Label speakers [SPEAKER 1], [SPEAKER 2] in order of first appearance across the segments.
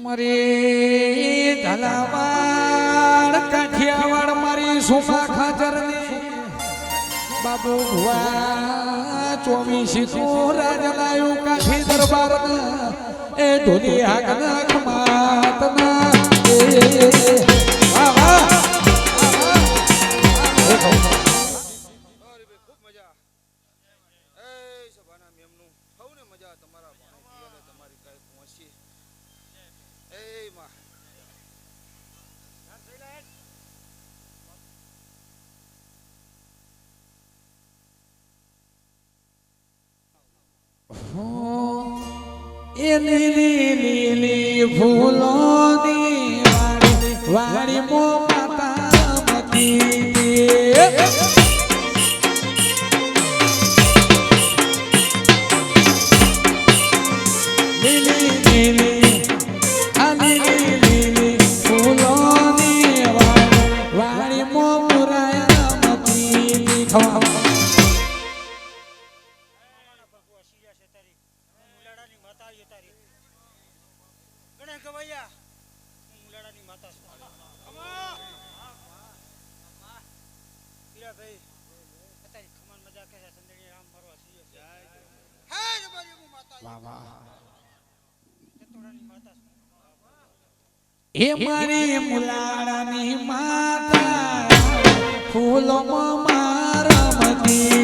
[SPEAKER 1] મરી ઢાલાવાડ કાઠિયાવાડ મારી સુમા ખાચરની બાબુ ભુવા 24 રાજલાયું કાઠી દરબાર એ ધોની આગના ખમાતના વાહ વાહ એ લીલી લીલી ફૂલોની વાડી મો માતા મતી લીલી લીલી આ લીલી લીલી ફૂલોની વાડી મો મુરાયા મતી ખવા એ મારી મુલાડાની માતા ફૂલોમાં મારા મતી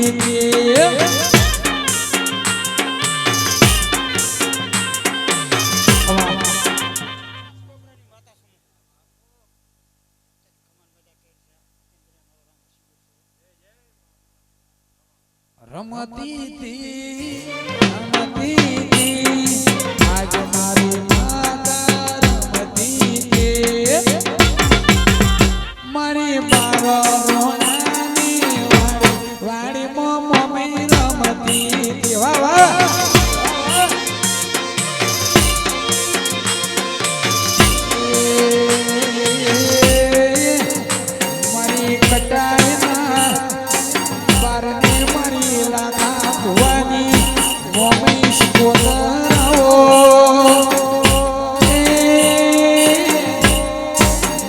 [SPEAKER 1] રમતી આજ મારી માતા રમતી મારી બારોનાની વાડી મમ્મી રમતી વાહ વાહ મારી કટાઈના બારની મારી લાખા ભુવાની મમ્મી શિકોતરાઓ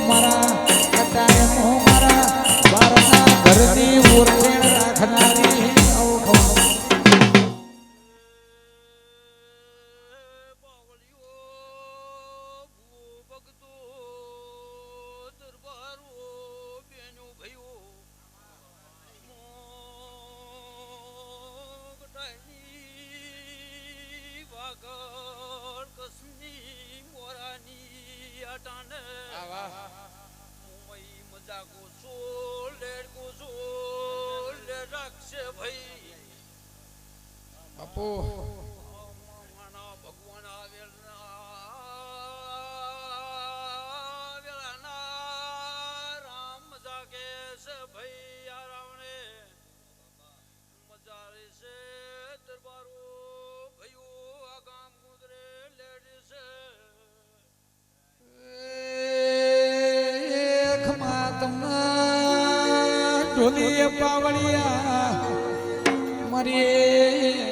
[SPEAKER 1] મારા કટાઈ મારા બારના ઘરની ઓરખેણ રાખનારી બાપુ ભગવાન રામ મજા કે છે ભાઈ આ રાવણે મજા રે છે દરબારો ભાઈઓ આ ગામ ગુદરે લેડી છે ખમા તમને ઢોલીએ પાવળિયા મરી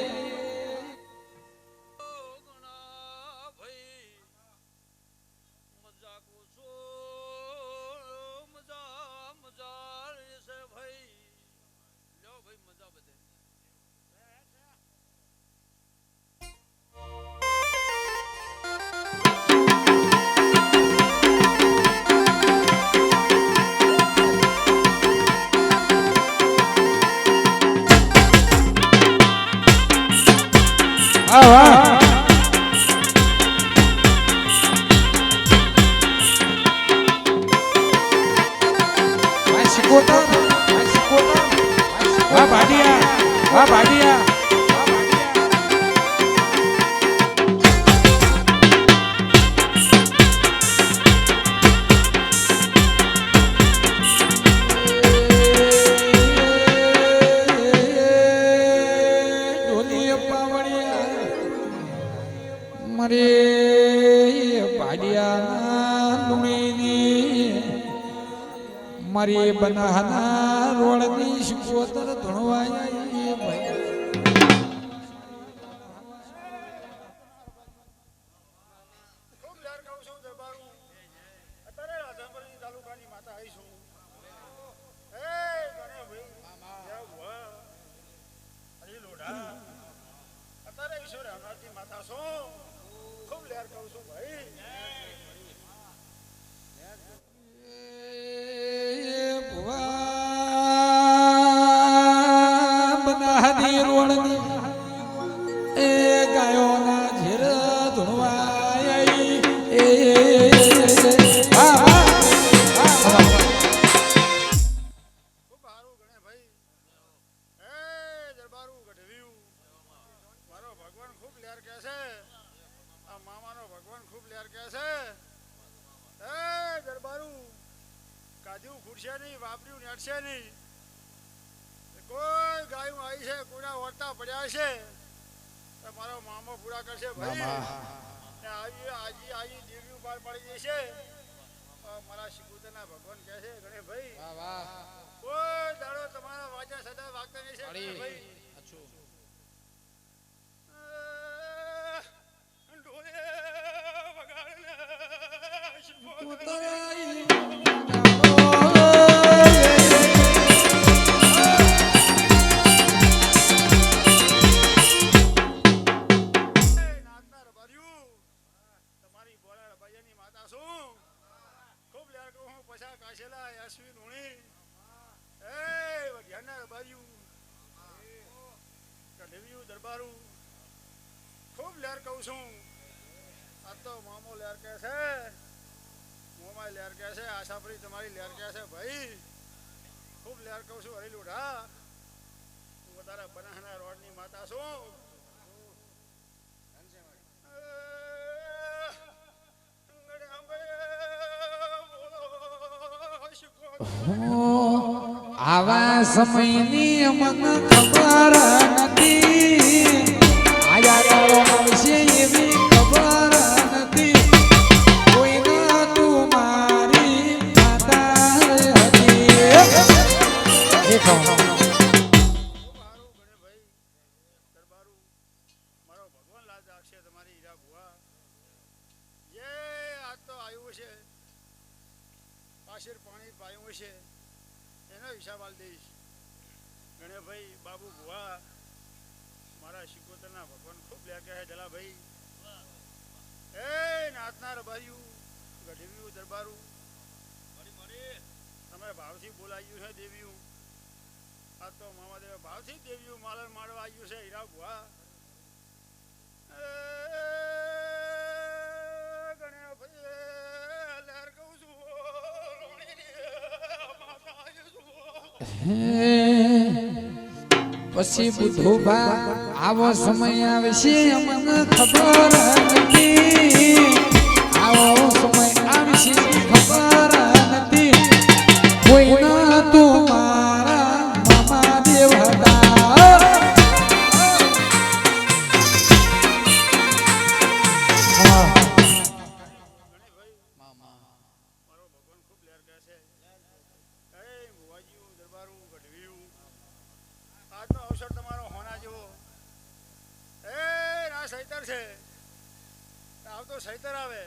[SPEAKER 1] મરે
[SPEAKER 2] વાડિયા લુણીની મારી બનાના રોડની શિકોતર ધણવાય ભાઈ
[SPEAKER 1] કોઈ ગાયું આવી છે કોઈના વર્તા પડ્યા છે મારો મામો પૂરા કરશે ભાઈ આજી દેવીઓ બહાર પડી જશે મારા શિકુતરના ભગવાન કહે છે ગણે ભાઈ કોઈ દાડો તમારા વાજા સદા વાગતા નહીં છે ભાઈ ખૂબ લેર કહું છું આ તો મામો લેર કહે છે મોમાં લેર કહે છે આશાપરી તમારી લેર કહે છે ભાઈ ખૂબ લેર કહું છું હરી લોઢા હું તારા બનાસના રોડની માતા છું
[SPEAKER 2] આવા સમયની મને ખબર નથી આયા તારો આવશે એવી ખબર નથી કોઈના તું મારી માતા હતી દેખો મારો ભગવાન લાજ રાખશે તમારી હીરા ભુવા જે આજ તો આવ્યું છે પાછળ પાણી પાયું છે એનો હિસાબ આલ દઈશ ગણેભાઈ બાબુ ભુવા મારા શિકોતરના ભગવાન ખૂબ લે કહે જલાભાઈ એ નાથના રબાર્યું ગઢવ્યું દરબારું તમે ભાવથી બોલાવ્યું છે દેવ્યું આ તો મામા દેવે ભાવથી દેવ્યું માલન માળવા આવ્યું છે હીરા ભુવા ગણેભાઈ લહેર કહું છું પછી બુધુબા આવો સમય આવશે અમને ખબર નથી આવો સમય આવશે ખબર નથી કોઈના તું મારા મામા દેવ હતા આજનો અવસર તમારો હોના જેવો એ ના સૈતર છે આવતો સૈતર આવે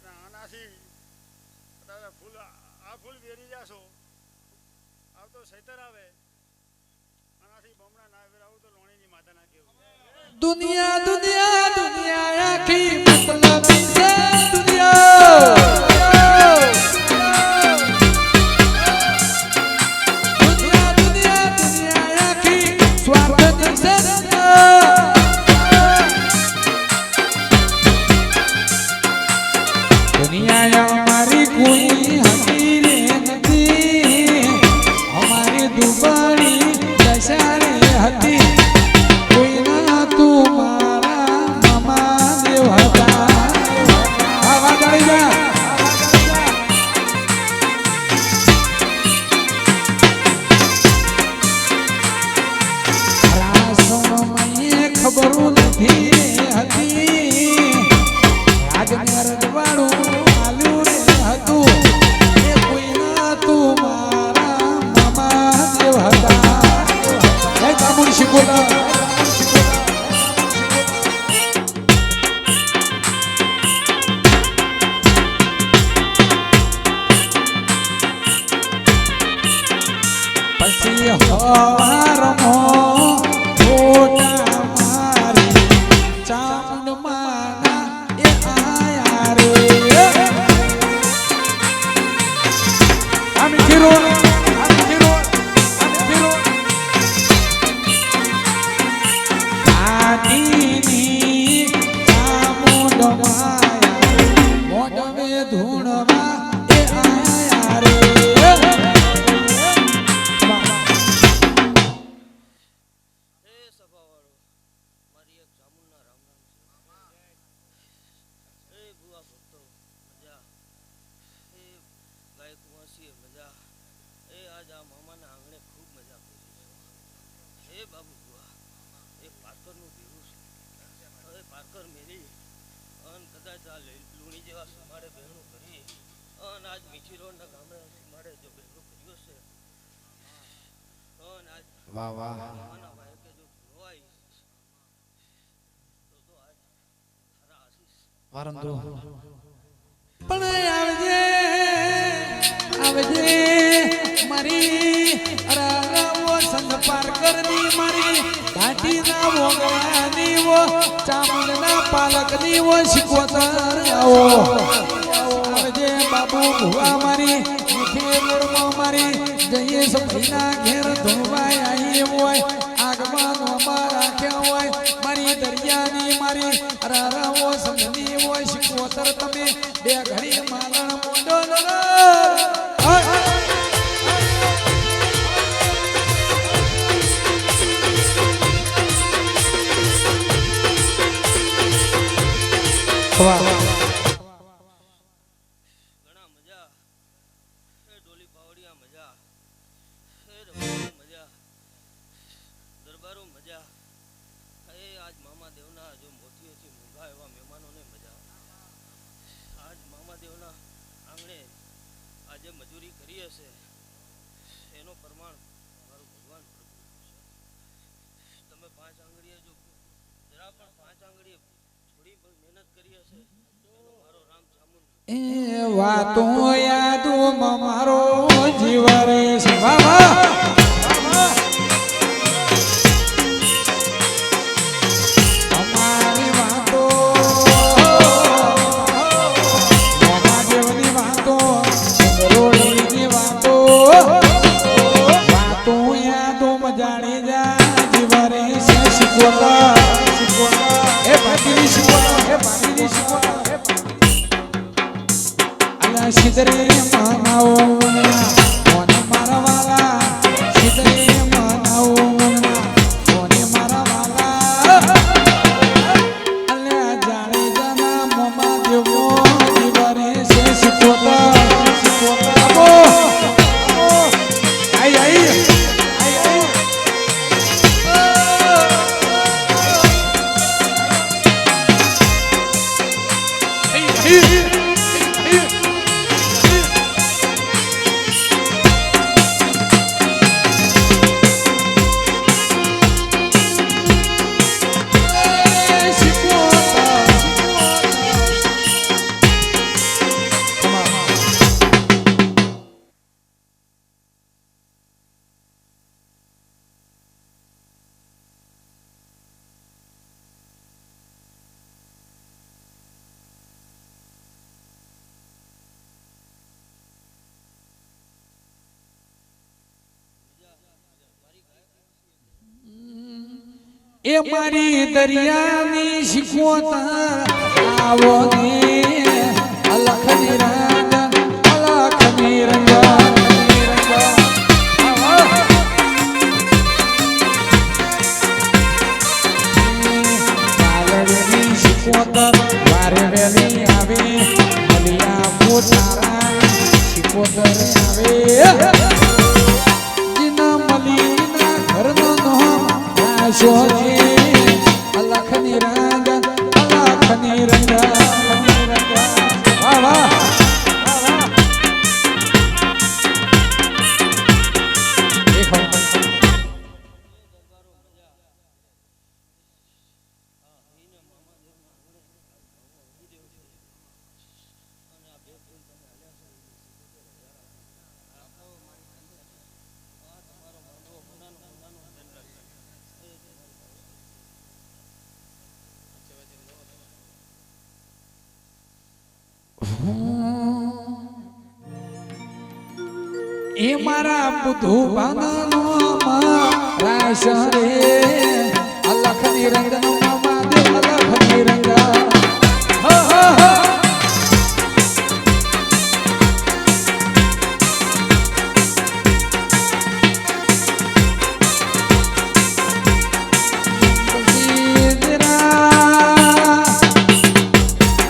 [SPEAKER 2] આનાથી ફૂલ આ ફૂલ વેરી જાશો આવતો સૈતર આવે આનાથી બમણા ના વેરાવું તો લોણીની માતા ના કેવું દુનિયા દુનિયા દુનિયા આખી મતલબી છે દુનિયા હતી કોઈના તું મારા મામા
[SPEAKER 3] સવારનો ફોટા મારી ચામુંડ માના એ આયા રે આમ ફિરો આદિની ચામુંડ માયા મોઢવે ધૂણવા એ આયા રે વાહ વાહ વારંદો પણ આવજે આવજે મારી રાવો સંત પારકરની મારી ઘાટીના વોગરાની વો ચામુંડના પાલકની વો શિકોતર આવો આવજે બાબુ ભુવા મારી મીઠી રોડમાં મારી જઈએ સપના ઘેર ધોવાય આઈ હોય આગમાં નોમાં રાખ્યા હોય મારી દરિયાની મારી રારાવો સંતની હોય શિકોતર તમે બે ઘડી મારણ મોઢો
[SPEAKER 4] ઘણા મજા ડોલી પાવડિયા મજા મજા દરબારો મજા આજ મામા દેવના જો મોતીઓથી મૂંગા એવા મહેમાનોને મજા આજ મામા દેવના આંગણે આજે મજૂરી કરી હશે એનો પ્રમાણ મારું ભગવાન પ્રભુ તમે 5 આંગળીએ જો જરા પણ 5 આંગળીએ થોડી પણ મહેનત કરી હશે એનો મારો રામ ચામુંડ
[SPEAKER 3] એ વાતો યાદ મારો જીવ રે બાબા અમારી વાતો મહાદેવની વાતો રોડની વાતો વાતો યાદ જાણી જા જીવ રે શીખવતા એ ભાગીની શીખવતા એ ભાગીની શીખવતા સિદરે માનાઓ મોને મારા વાલા સિદરે માનાઓ મોને મારા વાલા અલ્યા જાણે જાના મોમા દેવો દીવારે સે શીખોતા અબો આઈ આઈ એ મારી દરિયાની શીખવતા આવો ને અલખ નિરંજન અલખ નિરંજન વાલડની શીખવતા વારે વેલી આવે મલિયા પોતારા શીખવતર આવે જીના મલીના ઘરનો નામ શોજી અલખ નિરંજન અલખ નિરંજન વાહ વાહ એ મારા બુધુ બાનાનો રાશ રે અલખ નિરંજન મામા દેવ અલખ નિરંજન હો હો હો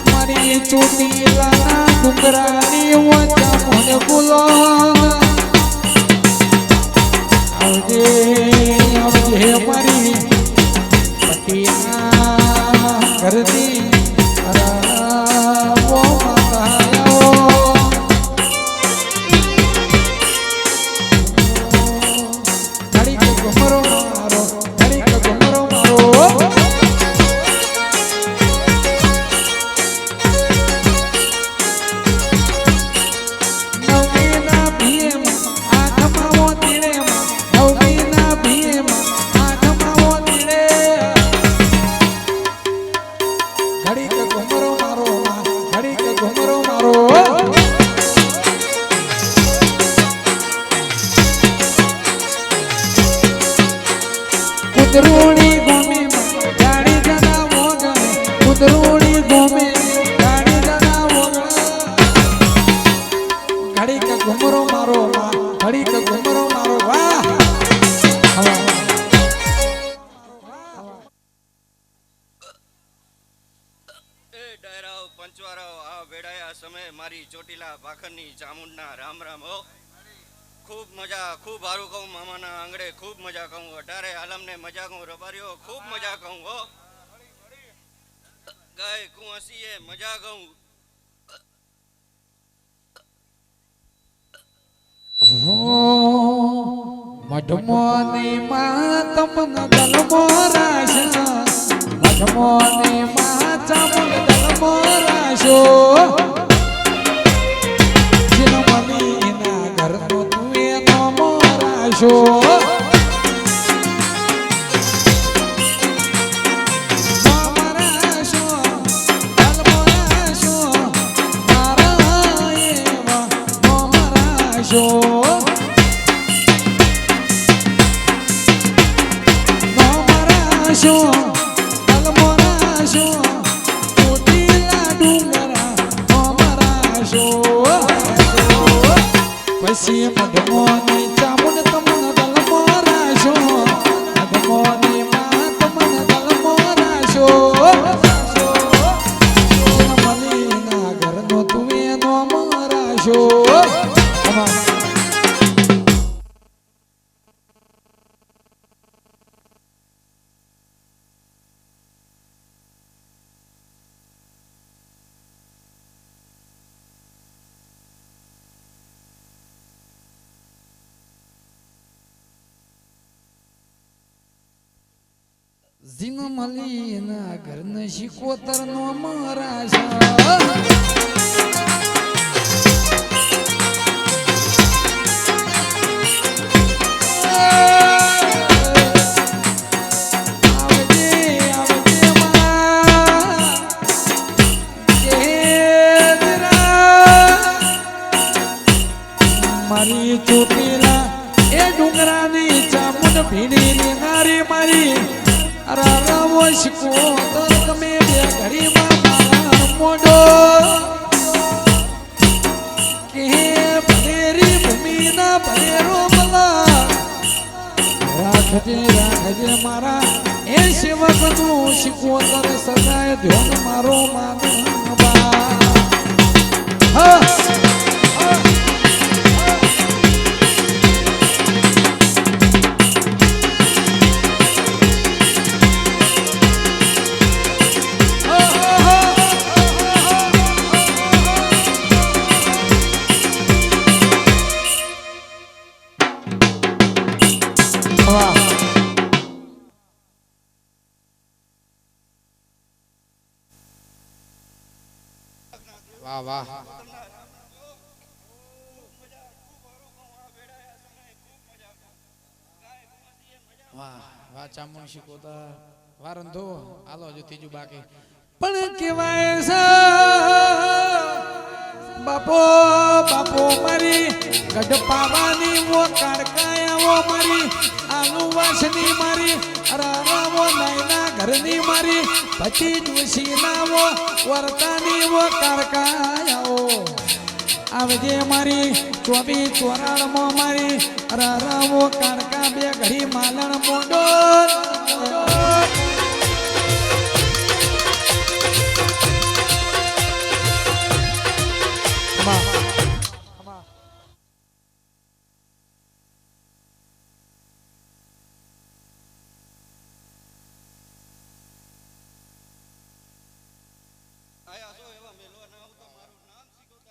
[SPEAKER 3] મારી ચોટીલા ડુંગરાની વચ્ચા મને બોલો આવજે મારી પતિના ઘરથી રાવો માતાયો ઘડીક ઘુમરો મારો ઘડીક ઘુમરો મારો નવમીના ભીમ આઠમાવો તેડેમાં નવમીના ભીમ આઠમાવો તેડે ઘડીક ઘુમરો મારો ઘડીક ઘુમરો મારો કુદરોણી ગોમે ગાડી જના મોગણે કુદરોણી ગોમે ગાડી જના મોગણે ઘડીક ઘુમરો મારો ઘડીક ઘુમરો મારો વાહ
[SPEAKER 4] એ ડાયરાઓ પંચવારાઓ આ વેડાયા સમયે મારી ચોટીલા ભાખરની ચામુંડના રામ રામ હો ખૂબ મજા ખૂબ સારું કહું મામાના આંગણે ખૂબ મજા કહું અઢારે આલમને મજા કહું રબારીઓ ખૂબ મજા કહું હો ગાય કુંસીએ મજા કહું
[SPEAKER 3] મઢમોની માં તમને દલમો રાશો મઢમોની માં ચામુંડ દલમો રાશો જીનમની ના ઘરનો તું એનો મોરાશો મોરાશો દલમો રાશો મારા એવા મોરાશો મોરાશો દલમોરાશો ચોટીલા ડુંગરા મોરાશો પછી મધમોની ચામુંડ તમને દલમોરાશો મધમોની માં તમને દલમોરાશો મલીના ઘરનો તું એનો મોરાશો જીનમલીના ઘરના શિકોતરનો મરાશા મારી ચોટીલા એ ડુંગરાની ચામુંડ ભીડી નારી મારી રાવો શીખો તો તમે બે ઘડીમાં મારા મોઢો કે ભલેરી ભૂમિના ભલેરો મલા રાખજે મારા એ સેવકનું શીખો તર સદાય ધ્યોન મારો માનવા હા વાહ વાહ વાહ વાહ ચામુંડ શીખોતા વારંધો હાલો જો ત્રીજું બાકી પણ કેવાય છે મારી ગઢપાવાની વો કાળકાયાઓ મારી આલુવાસની મારી રારાવો નાયના ઘરની મારી પતિ જોશીના વો વર્તાની વો કાળકાયાઓ આવજે મારી 24 મારી રારાવો કાળકા બે ઘડી માલણ મોડો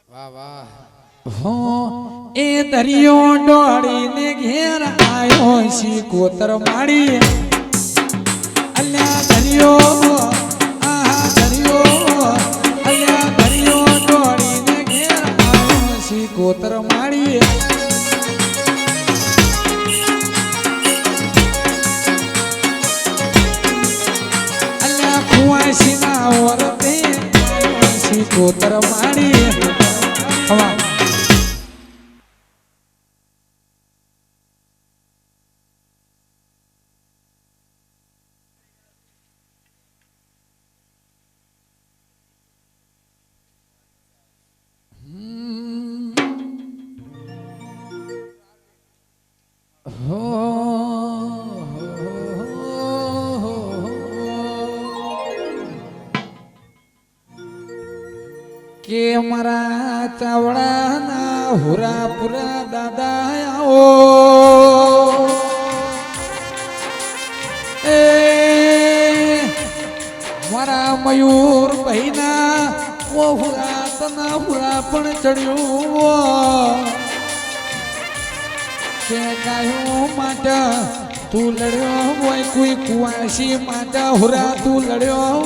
[SPEAKER 1] વાહ વાહ
[SPEAKER 3] હો એ દરિયો ડોળીને ઘેર આયો સી કોતર માડી અલ્યા દરિયો આહા દરિયો અલ્યા દરિયો ડોળીને ઘેર આયો સી કોતર માડી અલ્યા કુવાસીના ઓરતે સી કોતર માડી હવા કે મારા ચાવડાના હુરાપુરા દાદા આવો એ મારા મયુર ભાઈના ઓ હુરા તના હુરા પણ ચડ્યું કે ગાયો માટે તું લડ્યો હોય કોઈ કુવાસી માટે હુરા તું લડ્યો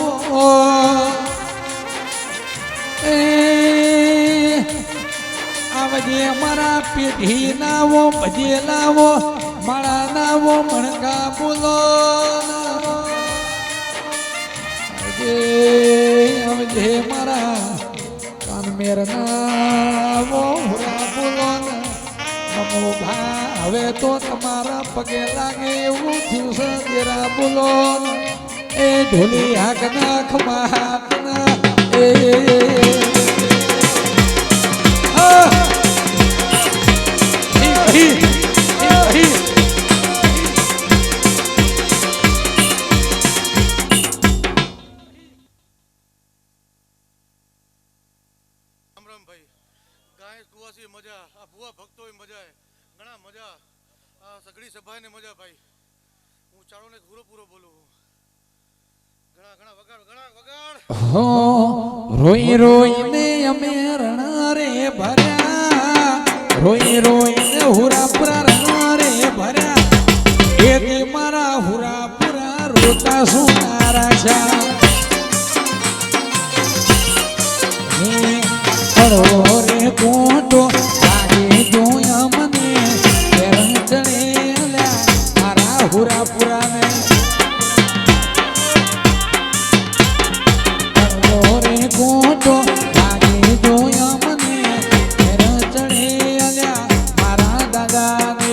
[SPEAKER 3] આવજે મારા પેઢી નાવો ભજે લાવો માળા નાવો મણકા બોલો આવજે મારા કાનમેર નાવો હુરા બોલો નમો ભા હવે તો તમારા પગે લાગે એવું થયું છે જરા બોલો એ ઢોલી હાક નાખ હાક ના
[SPEAKER 2] ભાઈ ગાય કુવાસી મજા આ ભુવા ભક્તો મજા ઘણા મજા આ સગડી સભાને મજા ભાઈ હું ચાળોને પૂરો બોલું ઘણા ઘણા વગાડ ઘણા વગાડ
[SPEAKER 3] હો રોઈ રોઈને અમે રણા રે ભર્યા રોઈ રોઈને હુરાપુરા રણા રે ભર્યા એથી મારા હુરાપુરા રોતા સુનારા છા રે કોટો આગે જોયા મને કેરણ ચડે અલ્યા મારા હુરાપુરાને રે કોટો આગે જોયા મને કેરણ ચડે અલ્યા મારા દાદાને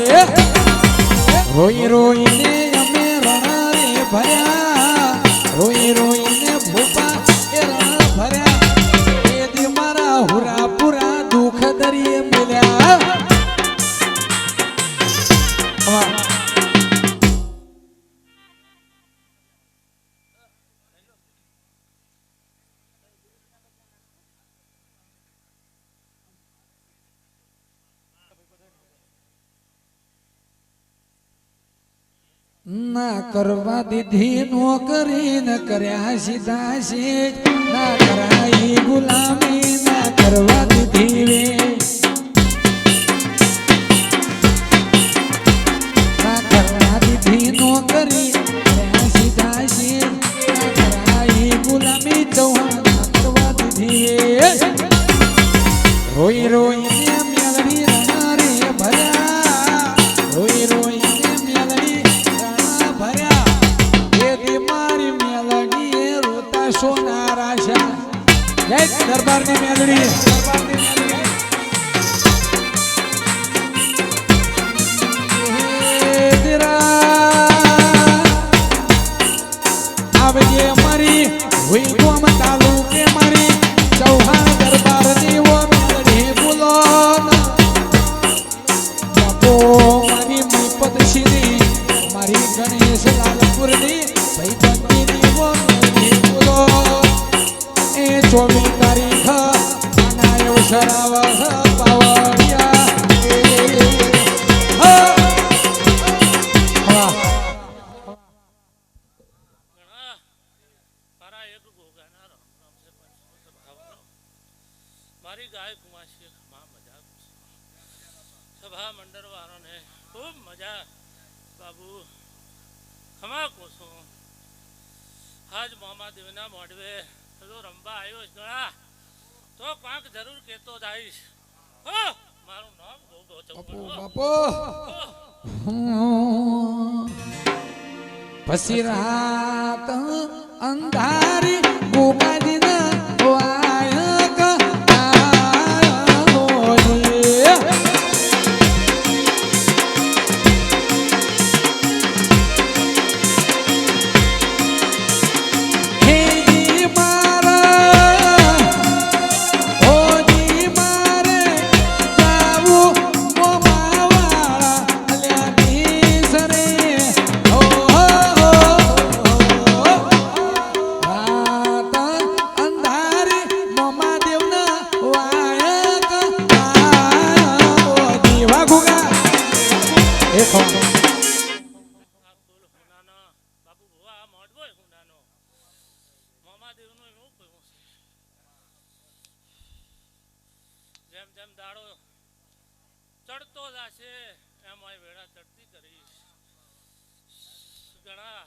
[SPEAKER 3] રોઈ રોઈને અમે રણા રે ભર્યા રોઈ રોઈને ભૂપા એ રણા ભર્યા હુરાપુરા દુઃખ દરિયે મળ્યા ના કરવા દીધી નોકરી ન કર્યા સીધા શેઠ ના કરાઈ ગુલામી ના કરવા દીધી રે ના કરવા દીધી નોકરી કર્યા સીધા શેઠ ના કરાઈ ગુલામી ચૌહાણ ના કરવા દીધી રે રોઈ રોઈને મેલડી રણા રે ભર્યા રોઈ રોઈને મેલડી મારી મેલડી રોતા સોનારા છે જય દરબારની મેલડી આવજે મારી વિગોમ તાલુકે મારી ચૌહાણ દરબારની ઓ મેલડી બોલો બાપો મારી મહીપત છીની મારી ગણેશ લાલપુરની ભાઈબંધીની ઓ મેલડી બોલો એ 24 તારીખ આનાયો શરાવસ પાવડિયા
[SPEAKER 4] મારી ગાય કુમાશી માં મજા સભા મંડળ વાળાને ખૂબ મજા બાબુ ખમા કોસો આજ મામા દેવના મોઢવે તો રંબા આવ્યો છે ગણા તો કાંક જરૂર કહેતો જઈશ મારું નામ ગોગો
[SPEAKER 3] બાપો પછી રાત અંધારી ગોગાજી ના વાયક
[SPEAKER 4] જેમ જેમ દાડો ચડતો જશે એમ આ વેળા ચડતી કરીશ ઘણા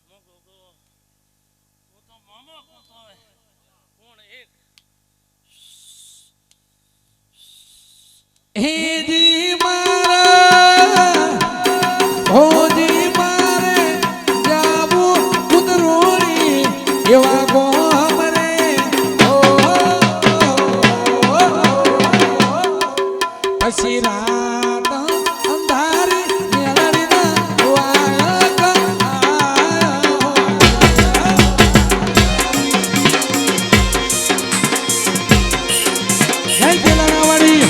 [SPEAKER 4] હું ગોગો હું તો મામો કોતો કોણ એક
[SPEAKER 3] હેજી મારા હોજી મારે જાવું કુદરોડી એવા ગોમ રે પછી રાત અંધારી મેલડીના વાયક જય કેલાવાડી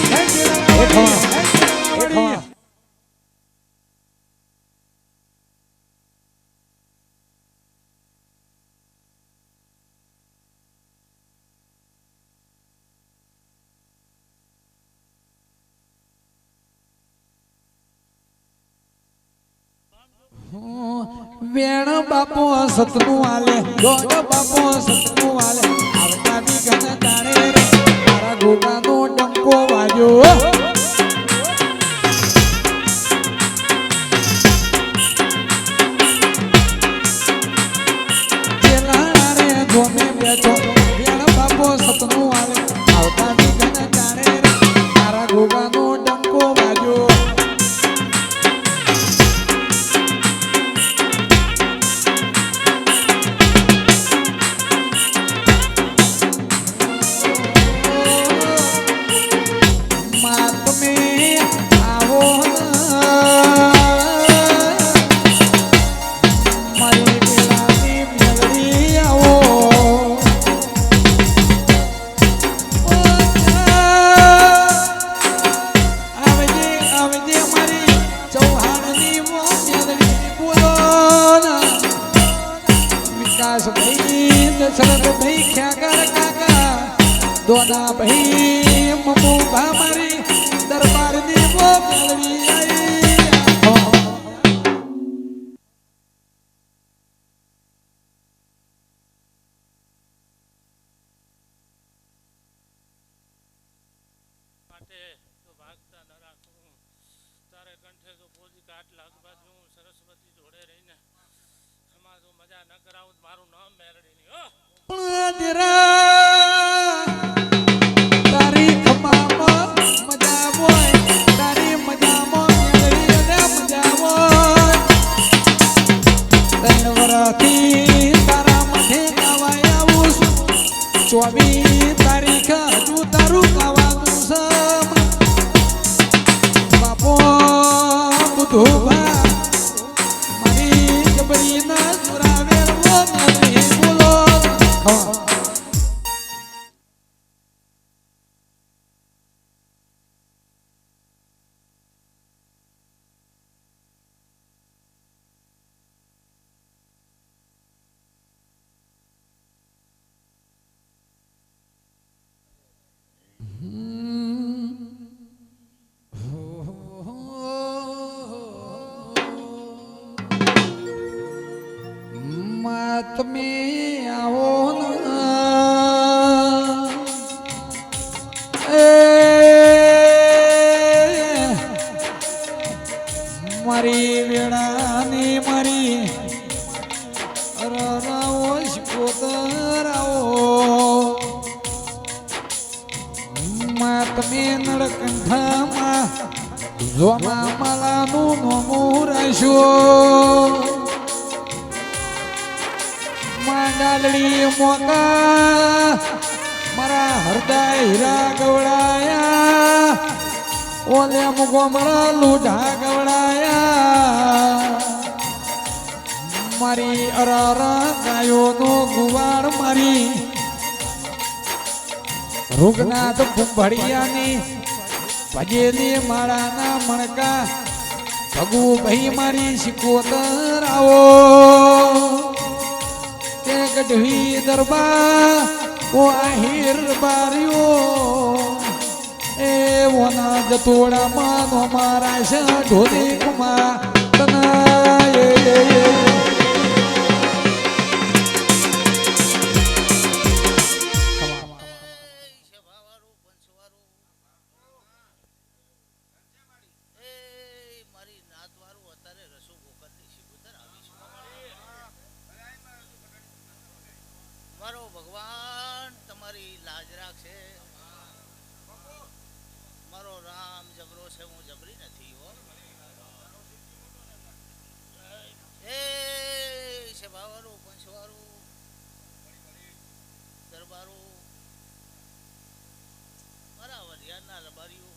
[SPEAKER 3] વેણ બાપો સતનું આલે દોડ બાપો સતનું આલે આવતા દી ગન તારે રે તારા ગોગાનો ડંકો વાગ્યો પેલા રે ગોમે બેઠો વેણ બાપો સતનું આલે આવતા દી ગન તારે રે તારા ગોગાનો ડંકો વાગ્યો દોના ભાઈ મમુ ભામારી દરબારની વો મેલડી
[SPEAKER 4] માટે તો ભાગતા ન રાખું તારે કંઠે તો પોજી કાટ લાગવા દઉં સરસ્વતી જોડે રહીને એમાં જો મજા ન કરાવું મારું નામ મેલડી નહીં હો
[SPEAKER 3] તારી ખમામાં મજા હોય તારી મજામાં મેલડી અને મજા હોય 3 વર્ષથી તારા મથે ગાવાય આવું 24 તારીખ હજુ તારું ગાવાનું છે બાપો બુધુભા મારી જબરી ના સુરાવે તમે નળકંઠામાં જોમા માલાનું નોમું રહેશો માંડાલડી મોકા મારા હૃદય હીરા ગવડાયા ઓલે ગોમડા લૂઢા ગવડાયા મારી અરારા ગાયોનો ગુવાડ મારી રૂગનાથ ભુંભડિયાની ભજેલી માળાના મણકા ભગુ ભાઈ મારી શિકોતર આવો કે ગઢવી દરબાર ઓ આહિર બાર્યો એ વના જતોડામાં નો મારા છે ઢોલી કુમા તના
[SPEAKER 4] શભાવાળું પંચવાળું એ મારી નાતવાળું અત્યારે રસુ ગોકરની શિબુતર આવીશું મારો ભગવાન તમારી લાજ રાખશે મારો રામ જબરો છે હું જબરી નથી હો એ શભાવાળું પંચવાળું દરબારું મારા વઢિયારના રબારીઓ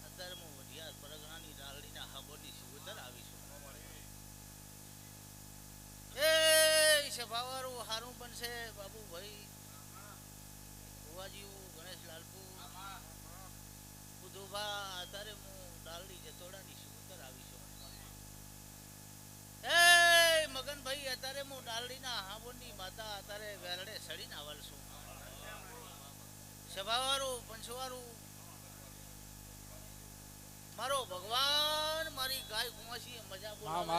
[SPEAKER 4] અત્યારે હું વઢિયાર પરગણાની ડાલડીના હાબોની શિવતર આવીશું એ સભાવાળું હારું બનશે બાબુભાઈ ભુવાજીઓ ગણેશ લાલપુ ઉધુભા અત્યારે હું ડાલડી જતોડાની શિવતર આવીશું એ મગનભાઈ અત્યારે હું ડાલડીના હાબોની માતા અત્યારે વેરડે સડીને આવલ છું સભાવાળું પંચવાળું મારો ભગવાન મારી ગાય કુમાસી મજા બોલાવે છે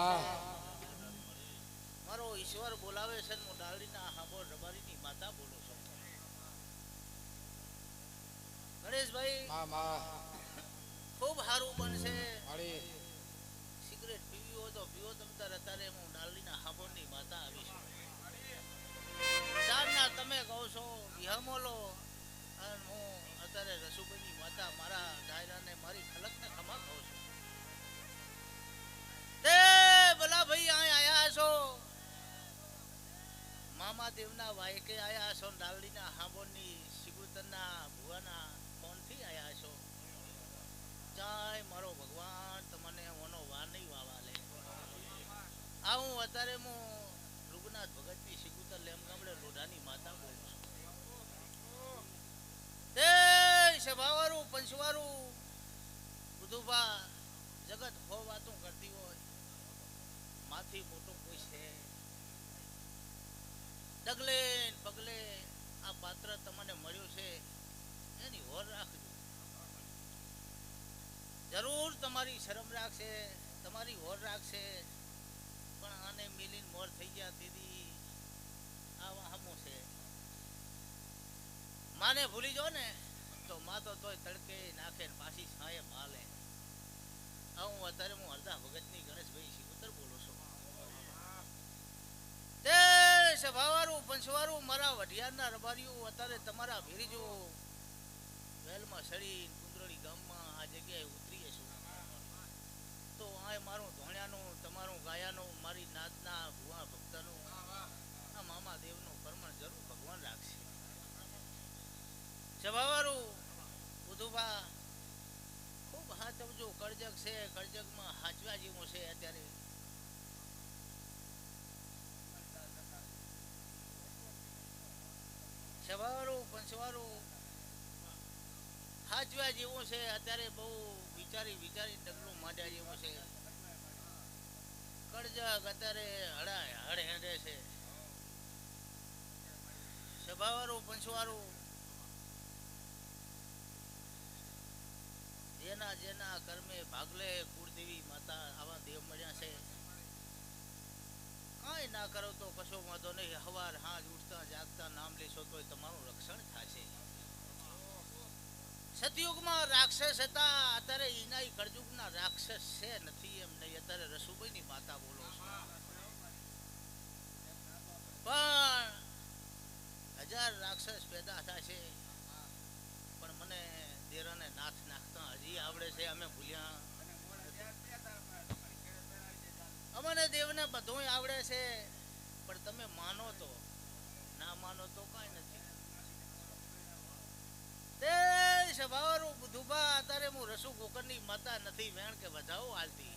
[SPEAKER 4] મારો ઈશ્વર બોલાવે છે હું ડાલડીના હાબો રબારીની માતા બોલું છું ગણેશભાઈ ખૂબ સારું બનશે સિગરેટ પીવી હોય તો પીવો તમતાર અત્યારે હું ડાલડીના હાબોની માતા આવીશું સારના તમે કહો છો વિહમોલો અને હું અત્યારે રસુભાઈની માતા મારા દાયરાને મારી ખલકને ખમા કહું છું તે ભલા ભાઈ અહીં આયા છો મામા દેવના વાયકે આયા છો ડાલડીના હાંબોની શિગુતરના ભુવાના ફોનથી આયા છો ચાય મારો ભગવાન તમને ઓનો વાર નહીં વાવા લે આવું અત્યારે હું રૂગનાથ ભગતની શિગુતર લેમ ગામડે લોઢાની માતા બોલું છું તે સભાવાળું પંચવાળું બુધુભા જગત હો વાતો કરતી હોય માથી મોટો કોઈ છે ડગલે પગલે આ પાત્ર તમને મળ્યું છે એની હોર રાખજો જરૂર તમારી શરમ રાખશે તમારી હોર રાખશે પણ આને મિલીન મોર થઈ ગયા દીદી આ વાહમો છે માને ભૂલી જો ને તો માં તો તોય તડકે નાખે ને પાછી છાંયે માલે હું અત્યારે હું અડધા ભગતની ગણેશભાઈ શિકોતર બોલું છું તે સભાવાળું પંચવાળું મારા વઢિયારના રબારીઓ અત્યારે તમારા ભેરીજો વેલમાં સડી કુંદરડી ગામમાં આ જગ્યાએ ઉતરીએ છું તો આ મારું ધોણિયાનું તમારું ગાયાનું મારી નાતના ભુવા ભક્તનું આ મામા દેવનું પરમણ જરૂર ભગવાન રાખશે સભાવાળું ઉધુભા ખૂબ હાચવજો કરજગ છે કરજગમાં હાચવા જેવું છે અત્યારે સભાવાળું પંચવાળું હાચવા જેવું છે અત્યારે બહુ વિચારી ડગલું માંડ્યા જેવું છે કરજગ અત્યારે હળ હેંડે છે સભાવાળું પંચવાળું જેના કર્મે ભાગલે કુળદેવી માતા આવા દેવ મળ્યા છે કાંઈ ના કરો તો કશો વાંધો નહીં હવાર હાજ ઉઠતા જાગતા નામ લેશો તો તમારું રક્ષણ થશે સતયુગમાં રાક્ષસ હતા અત્યારે ઈનાઈ કળયુગના રાક્ષસ છે નથી એમ નહીં અત્યારે રસુભાઈની માતા બોલો છો પણ 1000 રાક્ષસ પેદા થશે પણ અમને દેરાને નાથ નાખતા હજી આવડે છે અમે ભૂલ્યા અમને દેવને બધું આવડે છે પણ તમે માનો તો ના માનો તો કાંઈ નથી તે સભાવાળું બુધુબા અત્યારે હું રસુ ગોકરની માતા નથી વેણ કે વધાવો હાલતી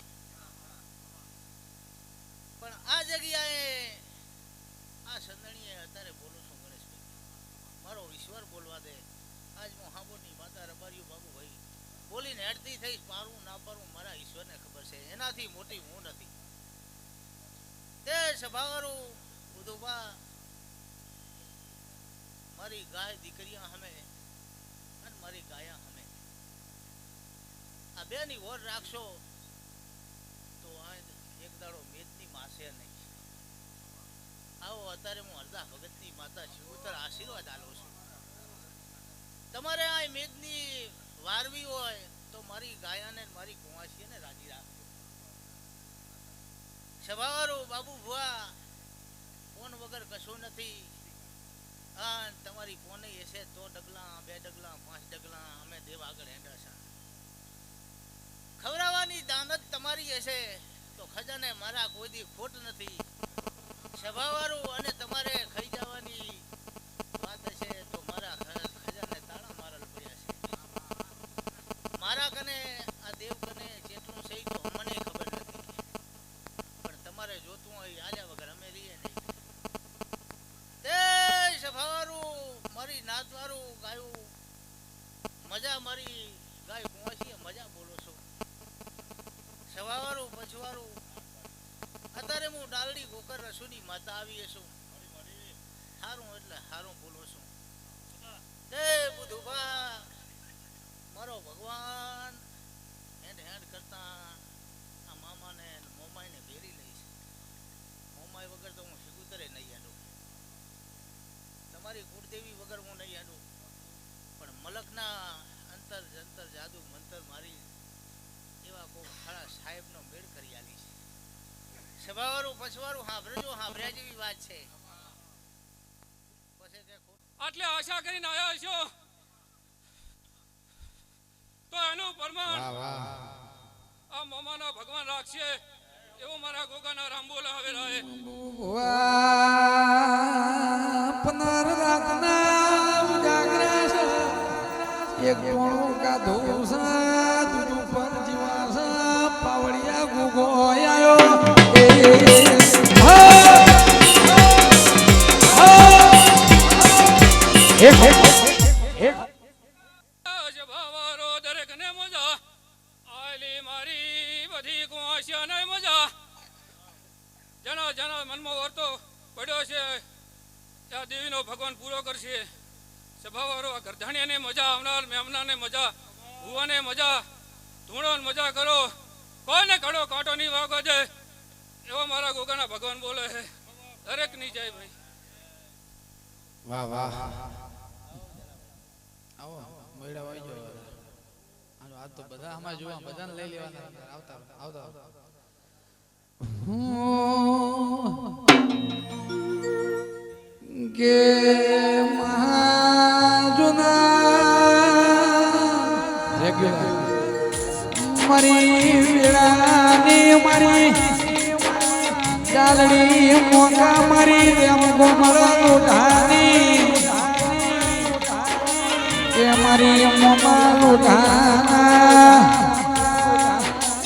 [SPEAKER 4] પણ આ જગ્યાએ આ સંદણીએ અત્યારે બોલું છું ગણેશભાઈ મારો ઈશ્વર બોલવા દે આજ હું હાબોની માતા રબારીઓ બાબુ ભાઈ બોલીને હેડતી થઈશ પારું ના પારું મારા ઈશ્વરને ખબર છે એનાથી મોટી હું નથી તે સભાવાળું બુધુબા મારી ગાય દીકરીયા હમે અને મારી ગાયા હમે આ બેની ઓર રાખશો તો આ એક દાડો મેદની માસે નહીં આવો અત્યારે હું અડધા ભગતની માતા શિવોતર આશીર્વાદ આલું છું તમારે આ મેદની વારવી હોય તો મારી ગાયાને મારી કુંવાસીને રાજી રાખજો સભાવાળું બાબુ ભુવા ફોન વગર કશું નથી હા તમારી ફોને હશે તો ડગલા 2 ડગલા 5 ડગલા અમે દેવ આગળ હેંડાશા ખવડાવવાની દાનત તમારી હશે તો ખજાને મારા કોઈ દી ખોટ નથી સભાવાળું અને તમારે ખાઈ જવાની વાત હશે તો મારા ખજાને તાળા મારલ પડ્યા છે મારા કને આ દેવ કને જેટલું છે તો મને ખબર નથી પણ તમારે જોતું હોય આલ્યા વગર અમે રહીએ નહીં તે સભાવાળું મારી નાતવાળું ગાયું મજા મારી ગાય કુંવાસી મજા બોલો છો સવાવાળું પછવાળું અત્યારે હું ડાલડી ગોકર રસુની માતા આવી છું હારું એટલે હારું બોલું છું તે બુધુબા મારો ભગવાન હેન્ડ હેન્ડ કરતા આ મામાને મોમાઈને ભેરી લઈશ મોમાઈ વગર તો હું શિગુતરે નહીં આડું તમારી કુળદેવી વગર હું નહીં આડું પણ મલકના અંતર જંતર જાદુ મંતર મારી એવા કોઈ ખરા સાહેબનો મેળ કરી આલી છે સભાવાળું પછવાળું હાંભળ્યા જેવી વાત છે પછી કે
[SPEAKER 5] આટલે આશા કરીને આવ્યા છો તો એનું પરમાન આ મામાના ભગવાન રાખશે એવો મારા ગોગાના રામબોલા હવે રહે
[SPEAKER 3] પનાર રાતના ઉજાગરા એક કોણું કાધું સા તું પર જીવા પાવડિયા ગુગો આયો
[SPEAKER 5] સભાવાળો દરેકને મજા આલી મારી બધી કુંવાસીઓને મજા જેના જેના મનમાં વર્તો પડ્યો છે ત્યાં દેવીનો ભગવાન પૂરો કરશે સભાવાળો આ ગરધાણીને મજા આવનાર મહેમાનને મજા ભુવાને મજા ધૂણો મજા કરો કોઈને ઘડો કાંટો નહીં વાગો દે એવો મારા ગોગાના ભગવાન બોલે છે દરેક ની જય ભાઈ
[SPEAKER 3] વાહ વાહ આવો મોયડા વાઈ જો હાલો આ તો બધા આમાં જોવા બધાને લઈ લેવાના આવતા આવતા કે મહાજુના રેગ્યુલર મારી વેળાની મારી ચાલડી મોકા મારી રેમ ગોમરા લોઢાની એ મારી મોમા લોઢાના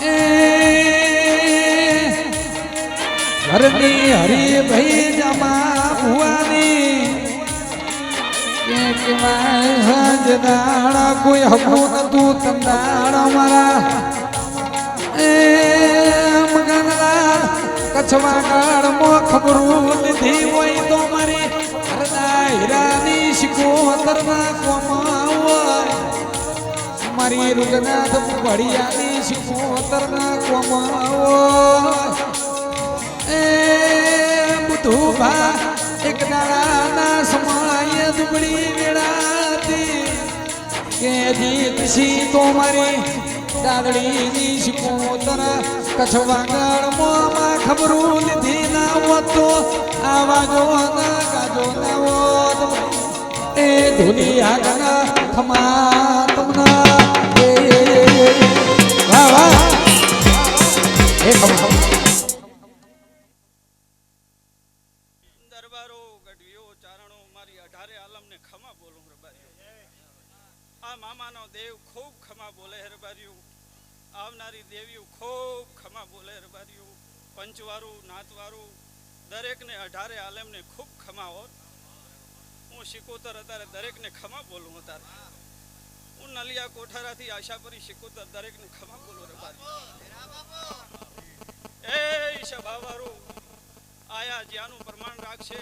[SPEAKER 3] એ ઘરની હરી ભાઈ જમા ભુવાની કે કેવાય સજદાણા કોઈ હકું નતું તંદાણા મારા એ મગનલાલ કચ્છમાં કાળમાં ખબરું લીધી હોય તો મારી હરદા હીરાની શિકોતરના કોમાવો મારી રૂગનાથ ભડિયાની શિકોતરના કોમાવો એ બુધુભા એક દાડાના સમાય દુબળી વેળાતી કે જીતશી તો મારી દાદડીની શિકોતર કચ્છ વાગડમાં ખબરું લીધી ના હોત તો આવાજો ના ગાજો ના હોત એ ધૂલી આગળ ખમા
[SPEAKER 2] આલમને ખમા બોલું રબારીઓ. આ મામાનો દેવ ખૂબ ખમા બોલે રબારીઓ. આવનારી દેવીઓ ખૂબ ખમા બોલે રબારીઓ. પંચવારું નાતવારું દરેકને 18 આલમને ખૂબ ખમા હોત. હું શિકોતર અત્યારે દરેકને ખમા બોલું અત્યારે. હું નલિયા કોઠારાથી આશાપરી શિકોતર દરેકને ખમા બોલું રબારીઓ. એ સભાવાળું આયા જ્યાંનું પ્રમાણ રાખશે,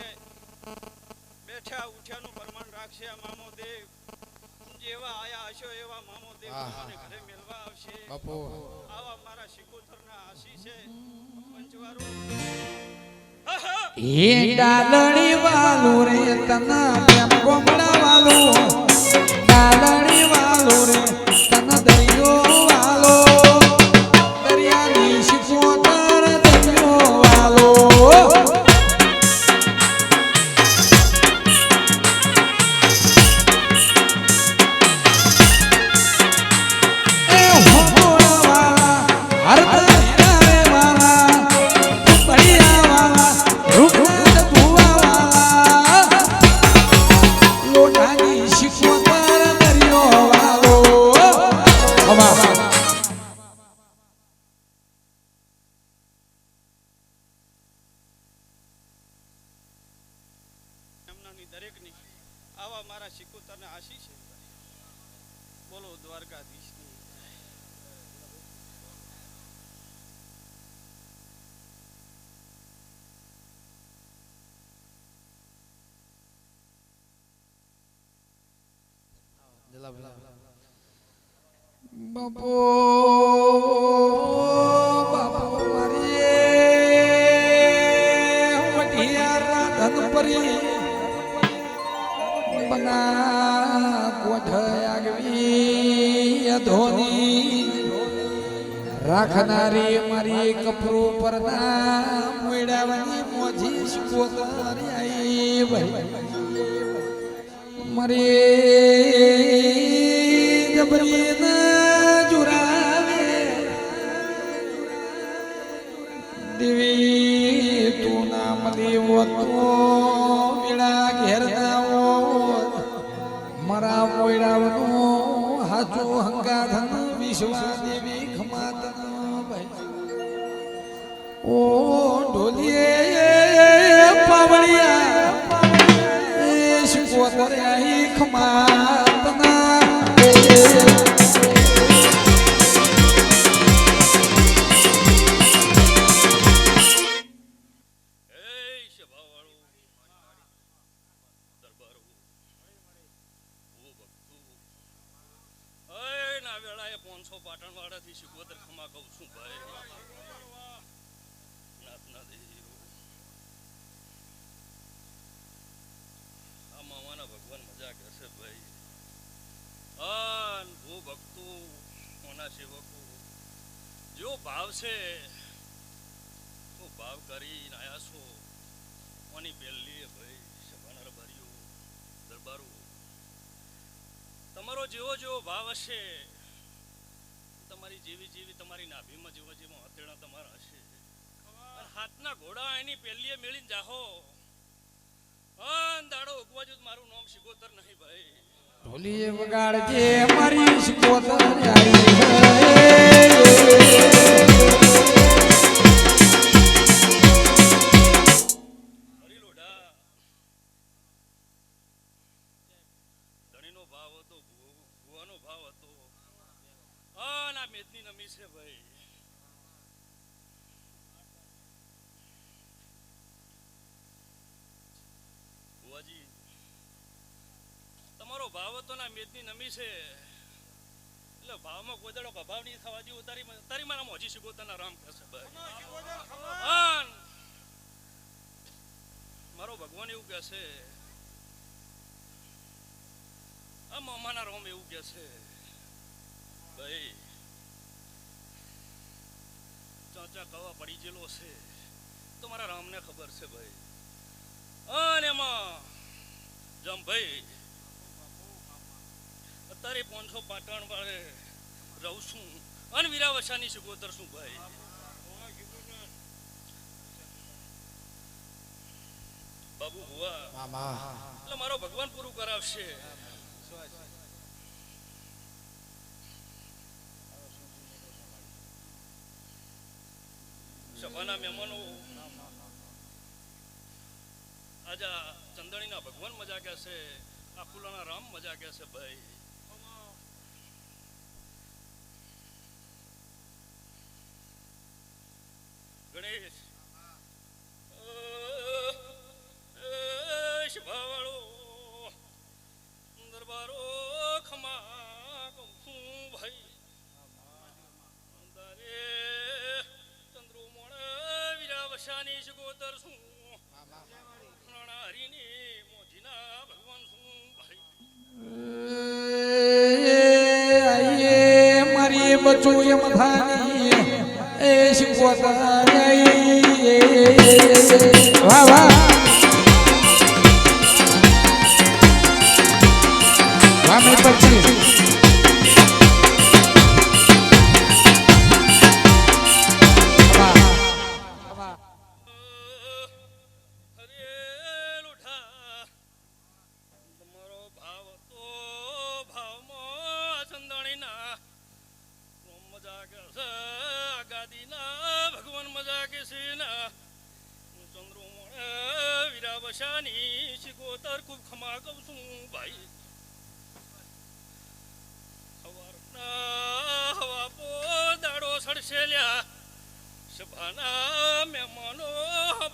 [SPEAKER 2] બેઠા ઉઠ્યાનું પ્રમાણ રાખશે. આ મામો દેવ જેવા આયા હશો એવા મામો દેવ તમને ઘરે મેળવા આવશે. આવા મારા શિકોતરના આશી છે પંચવારો.
[SPEAKER 3] એ ડાલણી વાલું રે તના પ્રેમ ગોમડા વાલું, ડાલણી વાલું રે તના દરિયો વાલો, દરિયાની શિકોતર દરિયો વાલો. એ હોમોડા વાલા હરતા રે વાલા, બળિયા વાલા રૂખના ધુવા વાલા, લોટાની શિકોતર દરિયો વાલો.
[SPEAKER 2] એમનાની દરેકની આવા મારા શિકોતરના આશી છે. બોલો દ્વારકાધીશની.
[SPEAKER 3] બાપો બાપો મારી વઢિયારા ધનપરી બના કોઠ આગવી ધોની રાખનારી મારી કપરું પરના મેળાવાની મોજી શિકોતર આઈ ભાઈ મારી જબરીના જુરાવે દેવી તું નામ લેવો તો મેળા ઘેર ના મારા મોયડાવનો હાચો હંગાધન વિશ્વા દેવી ખમાતન ભાઈ. ઓ ઢોલીએ પાવળિયા એ શિકોતર આઈ ખમાતના.
[SPEAKER 4] પાટણવાડાથી શિકોતર ખમા કહું છું ભાઈ. નાથના દેવ આ મામાના ભગવાન મજા કરશે ભાઈ. ભૂ ભક્તો ઓના સેવકો જો ભાવ છે તો ભાવ કરીને આયા છો. કોની પહેલી ભાઈ સભાના ભર્યો દરબારો તમારો જેવો જેવો ભાવ હશે, તમારી જેવી જેવી તમારી નાભીમાં જેવા જેવા હથેળા તમારા હશે, હાથના ઘોડા એની પહેલીએ મેળીને જાહો. દાડો ઉગવા જો મારું નામ શિકોતર નહીં ભાઈ.
[SPEAKER 3] ઢોલીએ વગાડજે મારી શિકોતર આઈ
[SPEAKER 4] ધણીનો ભાવ હતો, ભુવાનો ભાવ હતો. ના મેદની નમી છે ભાઈ. ભુવાજી તમારો ભાવ હતો ના મેદની નમી છે એટલે ભાવમાં કોઈ દાડો અભાવ નહીં થવા જેવું તારી મારા મોજી શિકોતરના રામ કહેશે ભાઈ. મારો ભગવાન એવું કહેશે, આ મામાના રોમ એવું કે છે ભાઈ ચાચા કવા પડી ગયેલો છે તો મારા રામને ખબર છે ભાઈ. અને એમાં જમ ભાઈ અત્યારે 500 પાટણ વાળે રહું છું અને વીરાવસાની શિકોતર છું ભાઈ.
[SPEAKER 5] બાબુ ભુવા
[SPEAKER 3] મામા
[SPEAKER 5] એટલે મારો ભગવાન પૂરું કરાવશે. સભાના મહેમાનો આજે ચંદણીના ભગવાન મજા કે છે, આ ફૂલાના રામ મજા કે છે ભાઈ. ગણેશ શભાવાળો દરબારો ખમા કહું છું ભાઈ. તારે ચંદ્રુ મોણ વિરાવશાની શિકોતર છું, રાણા હરીની મોજીના ભગવાન છું ભાઈ.
[SPEAKER 3] મારી બચું એમ થાની એ શીખવતા વાહ વાહ વાહ મેં પછી
[SPEAKER 5] હરે લોઠા તમારો ભાવ તો ભાવમાં ચંદણીના મજા કે છે, ગાદીના ભગવાન મજા કે છે ના ચંદ્રો વિરાવશાની શિકોતર ખૂબ ખમા કહું છું ભાઈ. સવારના હવા પો દાડો સડશે લ્યા, સભાના મહેમાનો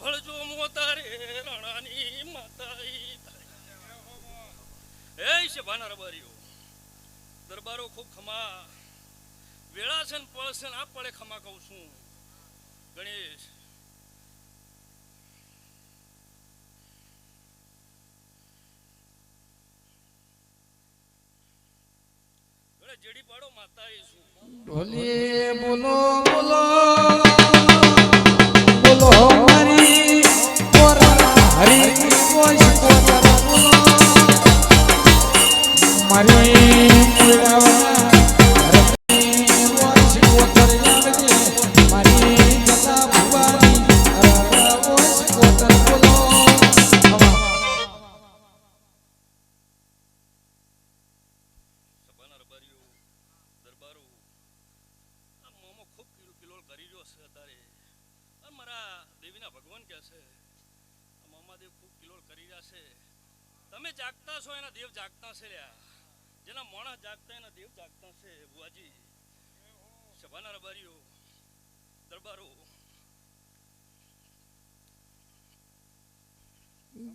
[SPEAKER 5] ભળજો મોતારે રાણાની માતા. એ સભાના રબારીઓ દરબારો ખૂબ ખમા, વેળા છે ને પળ છે ને આ પડે ખમા કહું છું. ગણેશ જેડી પાડો માતા એ શું
[SPEAKER 3] ઢોલે બોલો બોલો બોલો મારી હરી બોલો મારી
[SPEAKER 5] તમે જાગતા છો એના દેવ જાગતા છે લ્યા, જેના મોણા જાગતા એના દેવ જાગતા છે. બુઆજી સભાના રબારીઓ દરબારો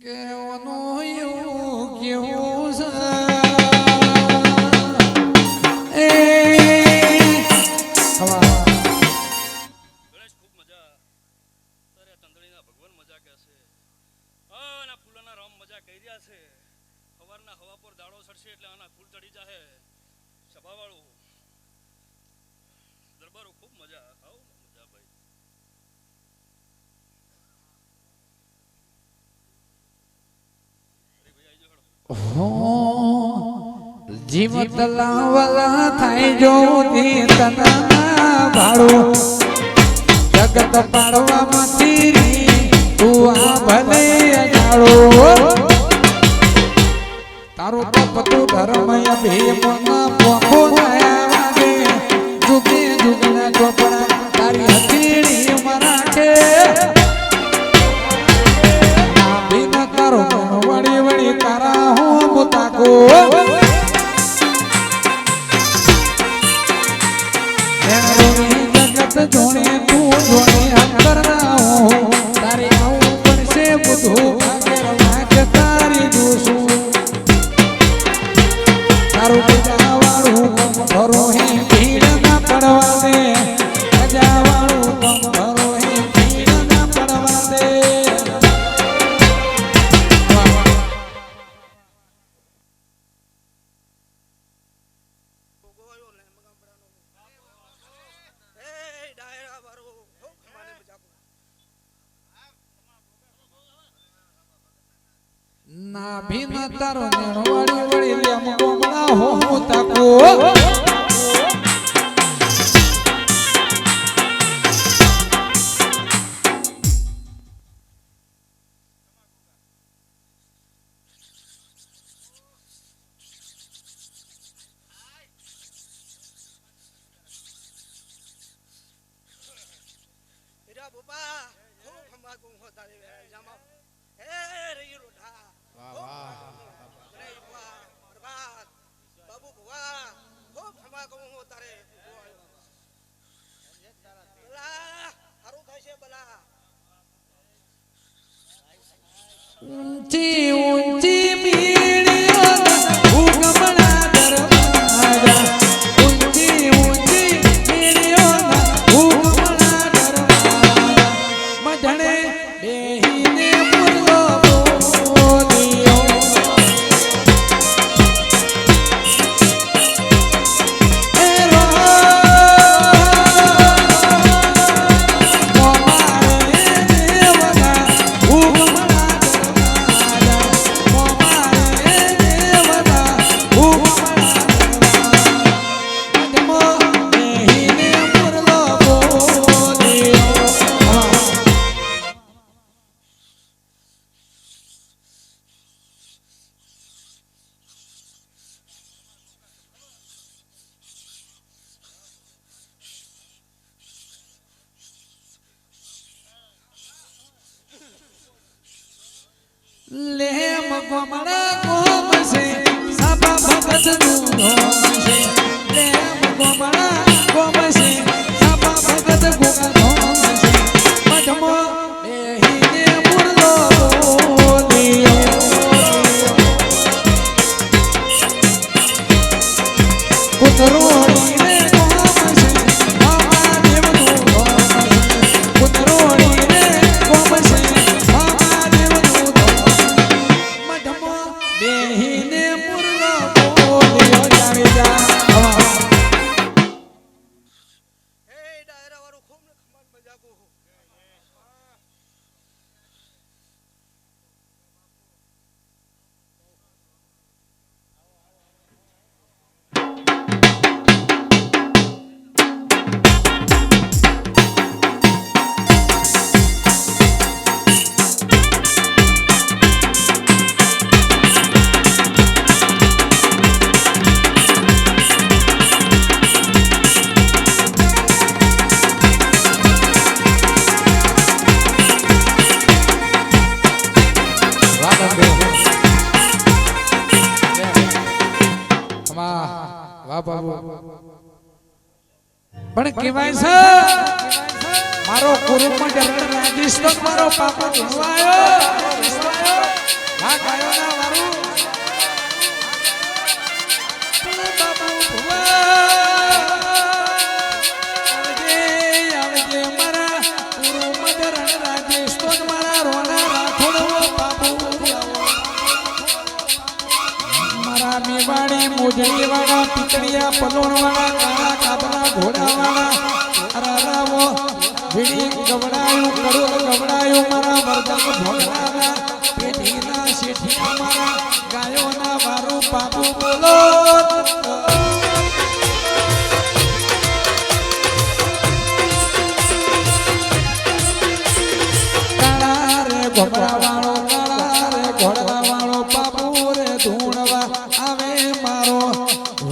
[SPEAKER 3] કેવાનું એવું કેવું છે એ
[SPEAKER 5] ગણેશ ખૂબ મજા તારે ચંદણીના ભગવાન મજા કે છે, આના ફૂલોના રામ મજા કહી રહ્યા છે. સવારના હવા પર દાડો સડશે એટલે આના ફૂલ ચડી જાહે. સભાવાળો દરબારો ખૂબ મજા આવો મજા ભાઈ. અરે ભાઈ આઈ જાઓ.
[SPEAKER 3] જીવત લાવલા થાય જો તના ભાડો જગત પાડવામાંથી તું આ ભલે અજાડો. તારો તપતું ધર્મય ભીમના પોખો નયા વાગે જુગે જુગના ચોપડા તારી હથેળી મરાઠે ના ભીમ તારો વળી વળી તારા હો મુતાકો જગત જોણે તું જોણે અંતર ના હો તારે આવું પડશે બધું તારી જોશું તારું ગજાવાળું ભરો હે ભીડ ના પડવા દે, ગજાવાળું ભરો હે ભીડ ના પડવા દે. ના ભીન તારો નેણ વળી વળી લેમ ગોમડા હો તાકો
[SPEAKER 4] ગોપા ખૂબ ખમા ગુમ હો તારે જામા હે રહી રોઠા
[SPEAKER 3] વાહ વાહ
[SPEAKER 4] રે બુઆ બરબાદ બાબુ બુઆ ખૂબ ખમા ગુમ હો તારે બલા હારું થશે બલા
[SPEAKER 3] ઊંચી ઊંચી મીડિયો ઉગમણા દરવાજા ઊંચી ઊંચી મીડિયો ઉગમણા દરવાજા મઢણે બેહીને મુરલો બોલ્યો એ રો મોમારે દેવના ઉગમણા લેમ ગોમડા ગોમસે સાબા ભગત નું ધોમસે લેમ ગોમડા ગોમસે સાબા ભગત ગોગા ધોમસે મઢમો બેહીને મુરલો બોલ્યો કુતરોડી રે ગોમસે બાબા દેવનું ધોમસે કુતરોડી રે ગોમસે બાબા દેવનું બેહીને મુરલો બોલ્યો જાવી જા
[SPEAKER 4] હે ડાયરા વાળું ખૂબ ને ખમાન મજાકો
[SPEAKER 3] વાહ બાબુ પણ કહેવાય છે મારો કુરુમાં ડરડ રાજસ્થાન મારો પાપા ભૂલવાયો આ ગાયોના વારું બાબુ આવજે મારા કુરુમાં ડરડ રાજસ્થાન મારા રોના રાખોડો બાબુ મારા મેવાડી મોજડી વાળા પિતળિયા પલોણ વાળા કાળા કાબરા ઘોડા વાળા રારાવો વીડી ગવડાયું કડુલ ગવડાયું મારા વર્ધક ભોગડાના પેઢીના શેઠિયા મારા ગાયોના વારું બાબુ બોલો કાળા રે ઘોડા વાળો કાળા રે ઘોડા વાળો બાબુ રે ધૂણવા આવે મારો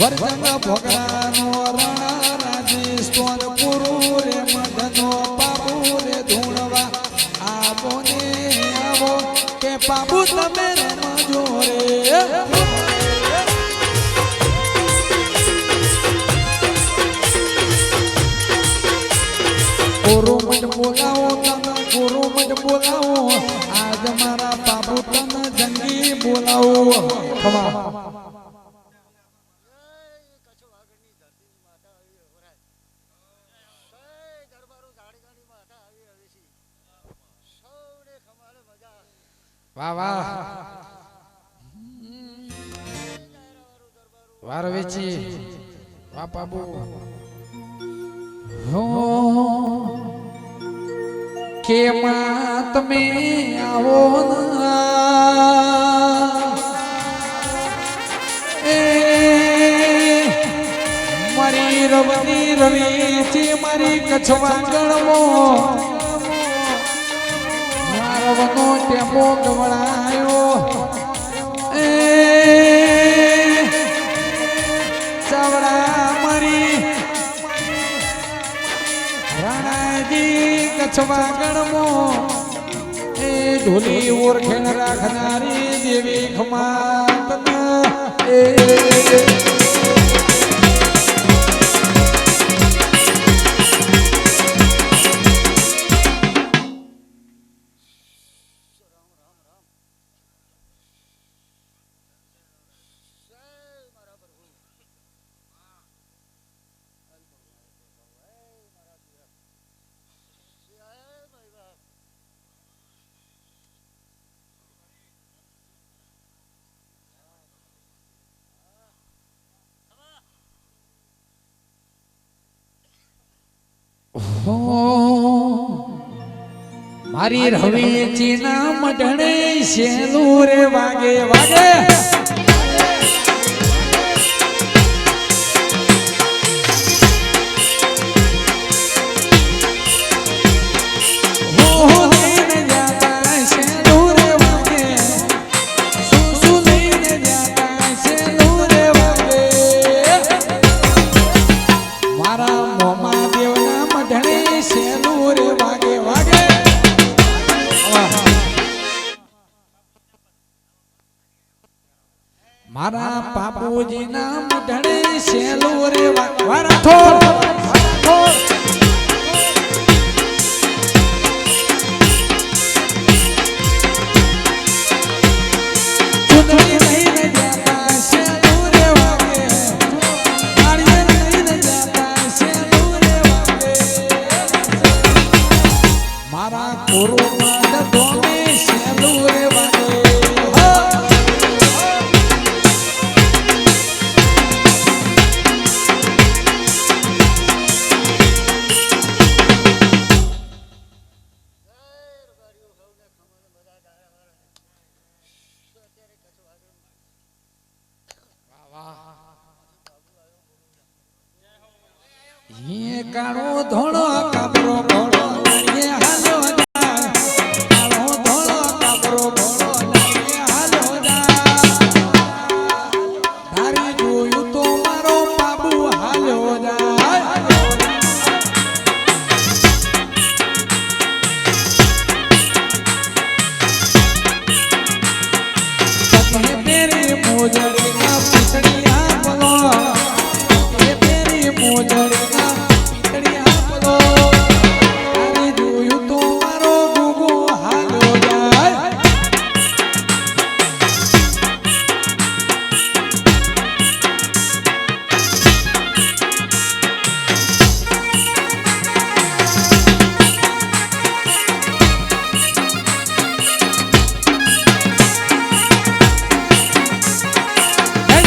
[SPEAKER 3] વર્ધન ભોગડાનો રણા રાજસ્થાન પુરુ રે મદનો બાબુ રે ધૂણવા આવો ને આવો કે બાબુ તમે રમજો રે ગુરુ મત બોલાવો તમે ગુરુ મત બોલાવો આજ મારા બાબુ તમે જંગી બોલાવો ખમા
[SPEAKER 2] કચ્છ વાગડની ધરતી માતા આવી વરાય દરબારો ઝાડીગાની માતા આવી રહી છે સૌને ખમાલે મજા
[SPEAKER 3] વાહ વાહ વાર વેચી વાહ બાબુ હો કે માં તમે આવો એ મારી રવની રવી છે મારી કચ્છવા ગણવો મારવનો ટેમો ગવડાયો એ ચાવડા મારી રાણાજી કચ્છ વાગણમાં એ ઢોલી ઓરખેણ રાખનારી દેવી ખમાત એ મારી રવેચી ના મઢણે શેલું રે વાગે વાગે મારા બાપુજી ના મઢણે શેલું રે વારા થોર ચૂંટણી લઈને જતા શેલું રે વાગે તાળીએ લઈને જતા શેલું રે વાગે મારા કોરો માં ધોમે શેલું રે વાગે કાળો ધોળો